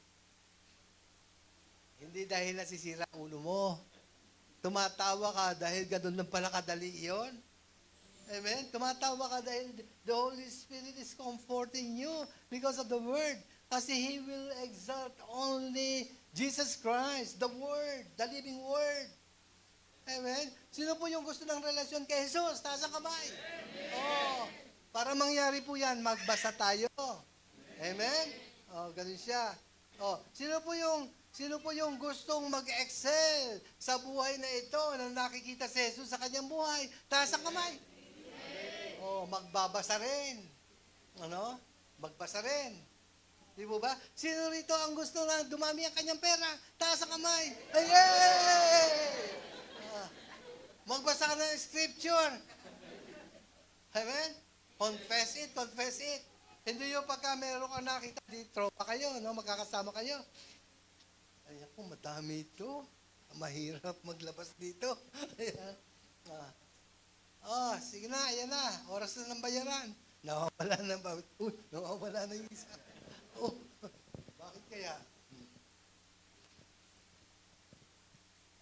Hindi dahil nasisira ulo mo. Tumatawa ka dahil ganun lang pala kadali yun. Amen? Tumatawa ka dahil the Holy Spirit is comforting you because of the Word. Kasi He will exalt only Jesus Christ, the Word, the living Word. Amen? Sino po yung gusto ng relasyon kay Jesus? Taas ang kamay. Para mangyari po yan, magbasa tayo. Amen? Ganun siya. Sino po yung gustong mag-excel sa buhay na ito na nakikita si Jesus sa kanyang buhay? Taas ang kamay. Magbabasa rin. Ano? Magbasa rin. Di ba? Sino rito ang gusto na dumami ang kanyang pera? Taas ang kamay. Ayay! Magbasa ka ng scripture. Amen? Confess it, confess it. Hindi yung pagka meron ka nakita, di tropa kayo, no? Magkakasama kayo. Ay, ako, madami ito. Mahirap maglabas dito. Sige na, ayan na. Oras na ng bayaran. Nawawala na yung isa. Bakit kaya?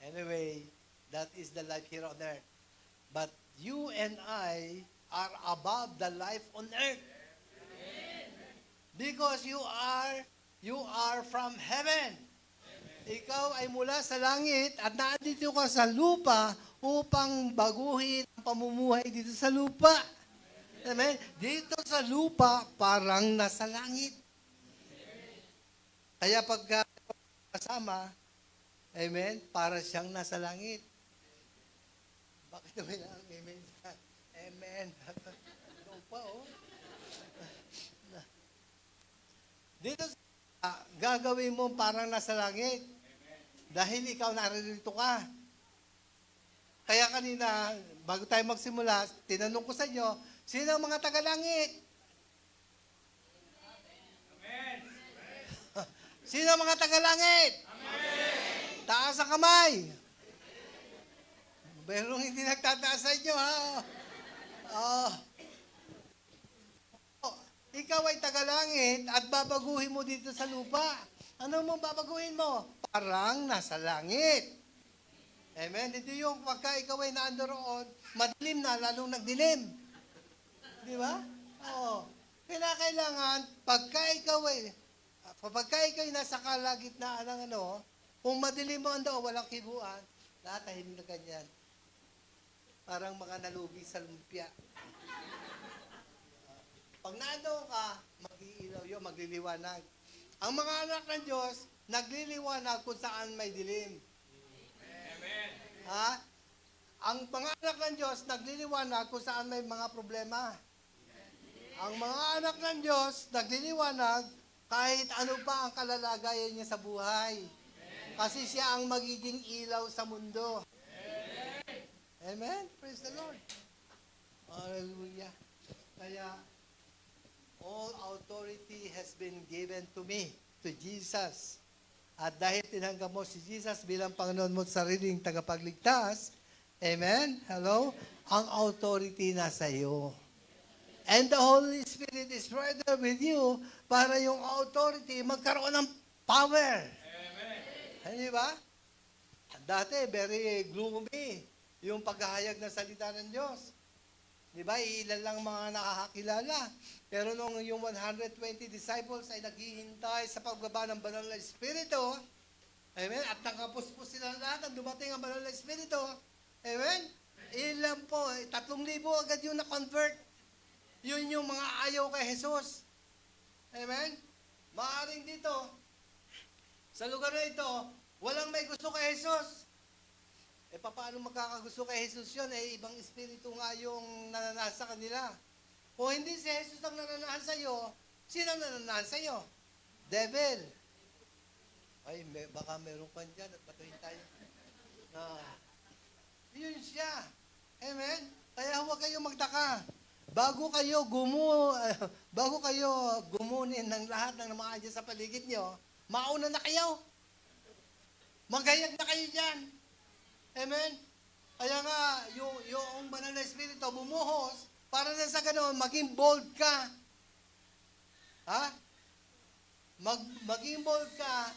Anyway, that is the life here on earth. But you and I are above the life on earth. Because you are from heaven. Ikaw ay mula sa langit at naandito ka sa lupa upang baguhin ang pamumuhay dito sa lupa. Amen? Dito sa lupa, parang nasa langit. Kaya pagka kasama, amen, para siyang nasa langit. Bakit naman ang amen? Amen. Ikaw pa, Dito sa gagawin mo parang nasa langit. Dahil ikaw naririto ka. Kaya kanina, bago tayo magsimula, tinanong ko sa inyo, sino ang mga taga-langit? Amen. Sino ang mga taga-langit? Taas ang kamay. Pero hindi nagtataas sa inyo, ha? Oh. Ikaw ay taga-langit at babaguhin mo dito sa lupa. Ano mo babaguhin mo? Parang nasa langit. Amen? Hindi yung pagka ikaw ay naandoroon, madilim na, lalong nagdilim. Di ba? Oo. Kailangan, pagka ikaw ay nasa kalagitnaan ng kung madilim mo ando, walang kibuan, natahimik na ganyan. Parang mga nalugi sa lumpia. Pag naando ka, mag-iilaw yun, magliliwanag. Ang mga anak ng Diyos, nagliliwanag kung saan may dilim. Amen. Ha? Ang mga anak ng Diyos, nagliliwanag kung saan may mga problema. Ang mga anak ng Diyos, nagliliwanag kahit ano pa ang kalalagayan niya sa buhay. Kasi siya ang magiging ilaw sa mundo. Amen? Praise the Lord. Hallelujah. Kaya, all authority has been given to me, to Jesus. At dahil tinanggap mo si Jesus bilang Panginoon mo at sariling tagapagligtas, amen? Hello? Ang authority nasa iyo. And the Holy Spirit is right there with you para yung authority magkaroon ng power. Amen. Hindi ba? Dati, very gloomy yung paghahayag ng salita ng Diyos. Di ba? Ilan lang mga nakakakilala. Pero nung yung 120 disciples ay naghihintay sa pagbaba ng Banal na Espiritu, amen? At nakapuspos sila lahat at dumating ang Banal na Espiritu, amen? Ilan po, 3,000 agad yung na-convert. Yun yung mga ayaw kay Jesus. Amen? Maaring dito, sa lugar na ito, walang may gusto kay Jesus. Paano magkakagusto kay Jesus yun? Ibang espiritu nga yung nananahan sa kanila. Kung hindi si Jesus ang nananahan sa'yo, sino ang nananahan sa'yo? Devil. Ay, baka meron pa dyan at patuhin tayo. Yun siya. Amen? Kaya huwag kayong magtaka. Bago kayo gumunin ng lahat ng mga dyan sa paligid nyo, mauna na kayo. Magayag na kayo dyan. Amen? Kaya nga, yung Banal na Espiritu bumuhos para na sa ganoon, maging bold ka. Ha? Maging bold ka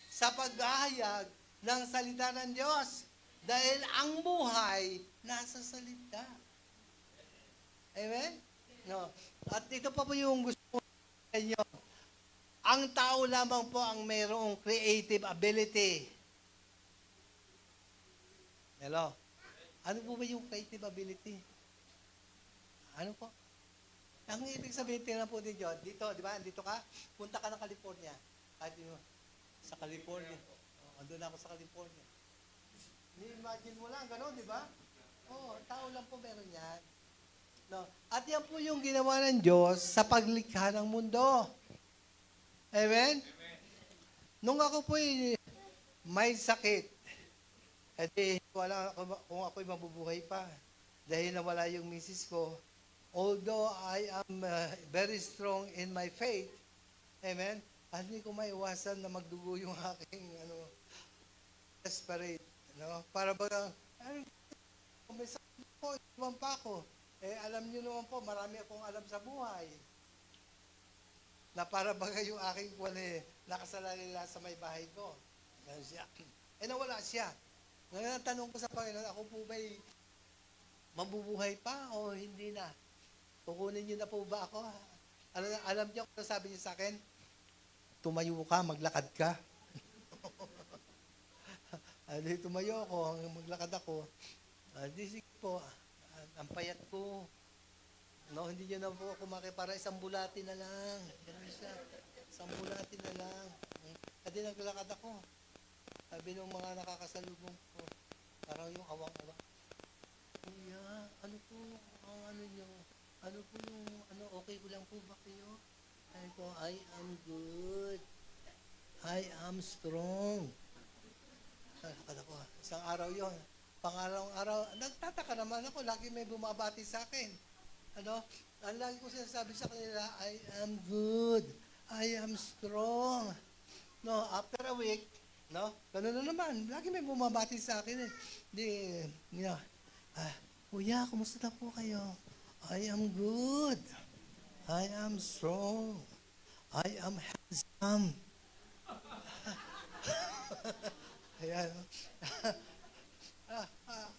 sa paghahayag ng salita ng Diyos. Dahil ang buhay nasa salita. Amen? No. At ito pa po yung gusto ko sa inyo. Ang tao lamang po ang mayroong creative ability. Hello? Ano po ba yung creative ability? Ano po? Ang ibig sabihin, tingnan po din Diyos, dito, di ba, dito ka, punta ka ng California. Kahit yun, sa California. Andun ako sa California. Ni-imagine mo lang, gano'n, di ba? Tao lang po meron yan. No. At yan po yung ginawa ng Diyos sa paglikha ng mundo. Amen? Nung ako po may sakit, wala kung ako'y mabubuhay pa. Dahil nawala yung misis ko, although I am very strong in my faith, amen, hindi ko maiwasan na magdugo yung aking desperate. Para ba, may sakit po, iwan pa ako. Alam niyo naman po, marami akong alam sa buhay. Na para ba yung aking nakasalalila sa may bahay ko. Siya. Nawala siya. Ngayon, tanong ko sa Panginoon, ako po ba'y mabubuhay pa o hindi na? Kukunin niyo na po ba ako? Alam niyo kung sabi niyo sa akin? Tumayo ka, maglakad ka. Tumayo ako, maglakad ako. Sige po, ang payat ko. Hindi niyo na po ako para isang bulati na lang. Ganun siya. Isang bulati na lang. Kasi naglakad ako. Sabi ng mga nakakasalubong ko, parang yung awang-awang. Kuya, ano po ang nyo? Ano po yung, okay ko lang po ba kayo? Sabi ko, I am good. I am strong. Akala ko, isang araw yon. Pangalawang araw, nagtataka naman ako, lagi may bumabati sa akin. Ano? Ang lagi ko sinasabi sa kanila, I am good. I am strong. No, after a week, no, ganun na naman. Lagi may bumabati sa akin eh. Di, you know, Kuya, kumusta na po kayo? I am good. I am strong. I am handsome. Ayan.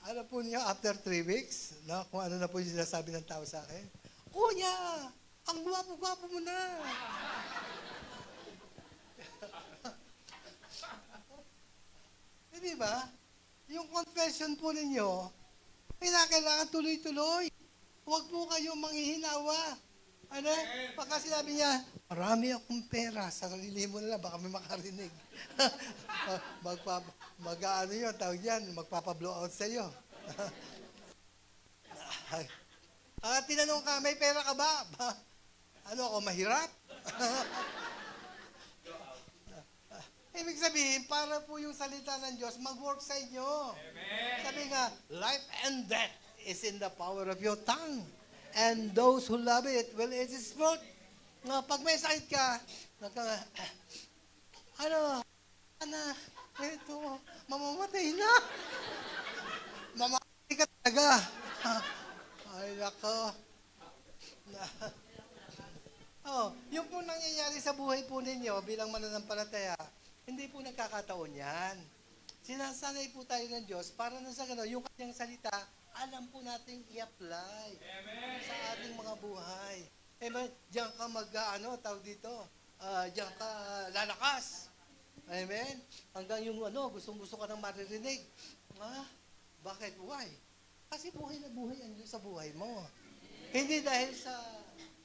Ano po niya, after 3 weeks, no, kung ano na po yung sinasabi ng tao sa akin, Kuya, ang gwapo-gwapo mo na. Di ba? Yung confession po ninyo, kailangan tuloy-tuloy. Huwag po kayo manghihinawa. Ano? Baka sinabi niya, marami akong pera, sa sarili mo na lang, baka may makarinig. Mag-ano yun, tawag yan, magpapa-blow out sa iyo. Tinanong ka, may pera ka ba? Ano ako, mahirap? Ibig sabihin, para po yung salita ng Diyos mag-work sa inyo. Amen. Sabi nga, life and death is in the power of your tongue. And those who love it will eat its fruit. Nga, pag may sakit ka, ito, mamamatay na. Mamamatay ka talaga. Ay, nako. Yung po nangyayari sa buhay po ninyo bilang mananampalataya, hindi po nagkakataon yan. Sinasanay po tayo ng Diyos para na sa gano'n, yung kanyang salita, alam po natin i-apply sa ating mga buhay. Amen? Diyan ka tawag dito, diyan ka lalakas. Amen? Hanggang yung gustong-gusto ka nang maririnig. Bakit? Why? Kasi buhay na buhay ang Diyos sa buhay mo. Hindi dahil sa,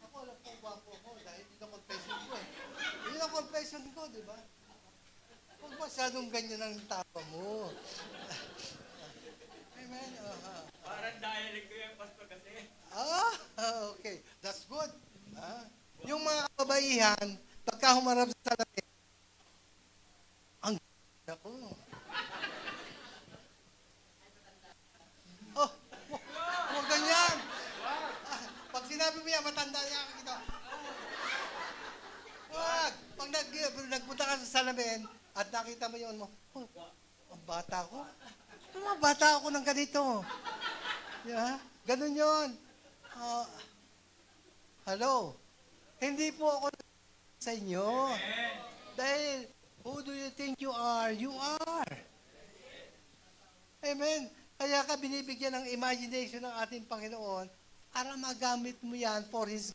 ako alam kong gwapo ako, dahil yun ang confession ko eh. Yun ang confession ko, di ba? Huwag masyadong ganyan ang tapa mo. Amen? Parang dialect ko yung pastor kasi. Okay. That's good. Yung mga kababaihan, pagka humarap sa salamin, ang ganda ko. Huwag ganyan. Pag sinabi mo yan, matanda niya kita. Huwag. Pag nagpunta ka sa salamin, at nakita mo yun mo, ang bata ko. Mga bata ako ng ganito. Yeah? Ganun yun. Hello. Hindi po ako sa inyo. Dahil, who do you think you are? You are. Amen. Kaya ka binibigyan ng imagination ng ating Panginoon para magamit mo yan for His.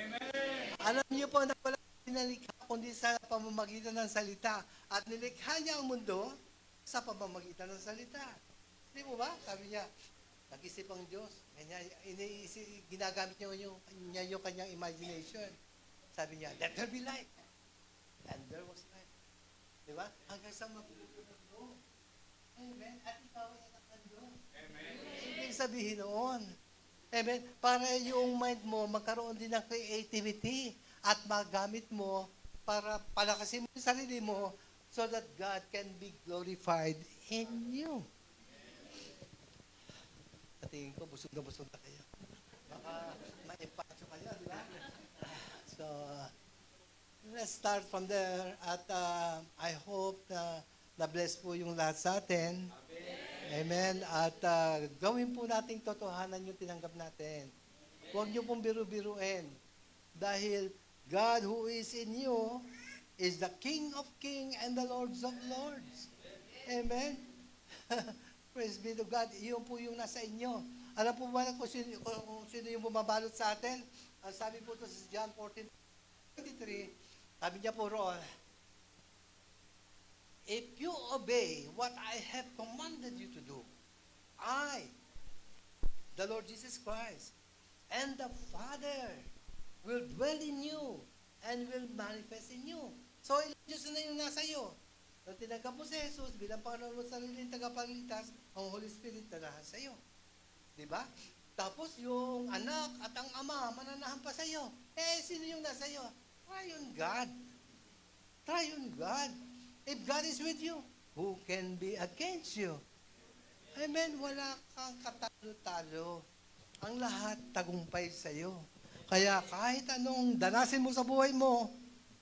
Amen. Alam niyo po na wala nilikha kundi sa pamamagitan ng salita. At nilikha niya ang mundo sa pamamagitan ng salita. Hindi mo ba? Sabi niya, nag-isip ang Diyos. Ginagamit niya yung kanyang imagination. Sabi niya, let there be light. And there was light. Di ba? Hanggang sa mapupulot mo. Amen. At ikaw ay anak ng Diyos. Amen. Ibig sabihin noon. Amen. Para yung mind mo magkaroon din ng creativity at magamit mo para palakasin mo yung sarili mo so that God can be glorified in you. Tingin ko, busog na kayo. Baka ma-empacho kayo, di ba? So, let's start from there. At I hope na na-bless po yung lahat sa atin. Amen. At gawin po nating totohanan yung tinanggap natin. Huwag niyo pong biru-biruin. Dahil God who is in you is the King of Kings and the Lords of Lords. Amen. Praise be to God. Iyon po yung nasa inyo. Alam po ba kung sino yung bumabalot sa atin? Ang sabi po ito sa John 14:23, sabi niya po roon, if you obey what I have commanded you to do, I, the Lord Jesus Christ, and the Father will dwell in you and will manifest in you. So, Diyos na yung nasa iyo. Nung tinanggap mo si Jesus bilang Panginoon mo sa sariling tagapagligtas, ang Holy Spirit na nasa iyo. Diba? Tapos yung anak at ang ama mananahan pa sa iyo. Sino yung nasa iyo? Yung God. Try on God. If God is with you, who can be against you? Amen. Wala kang katalo-talo. Ang lahat tagumpay sa iyo. Kaya kahit anong danasin mo sa buhay mo,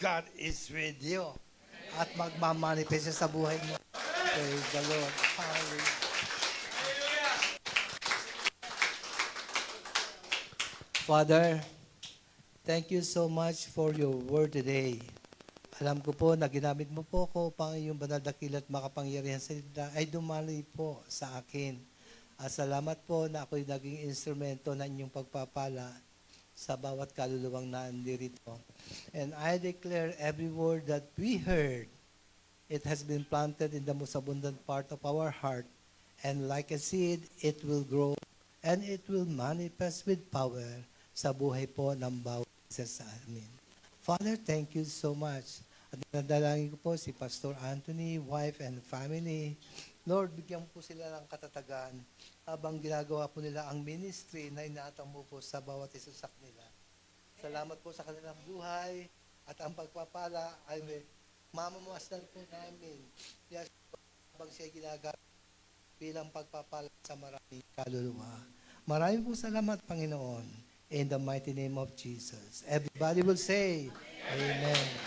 God is with you. At magmamanifest siya sa buhay mo. Praise the Lord. Hallelujah. Father, thank you so much for your word today. Alam ko po na ginamit mo po ko pang iyong banal na dakila at makapangyarihan sa salita ay dumaloy po sa akin. At salamat po na ako'y naging instrumento ng inyong pagpapala sa bawat kaluluwang nandirito. And I declare every word that we heard, it has been planted in the most abundant part of our heart. And like a seed, it will grow and it will manifest with power sa buhay po ng bawat isa sa amin. Father, thank you so much. At nadalangin ko po si Pastor Anthony, wife and family. Lord, bigyan po sila ng katatagan habang ginagawa po nila ang ministry na inaatang mo po sa bawat isa sa kanila. Salamat po sa kanilang buhay at ang pagpapala ay may mamamasdan po namin. Yes, habang siya ginagawa bilang pagpapala sa maraming kaluluwa. Maraming po salamat, Panginoon. In the mighty name of Jesus. Everybody will say, Amen.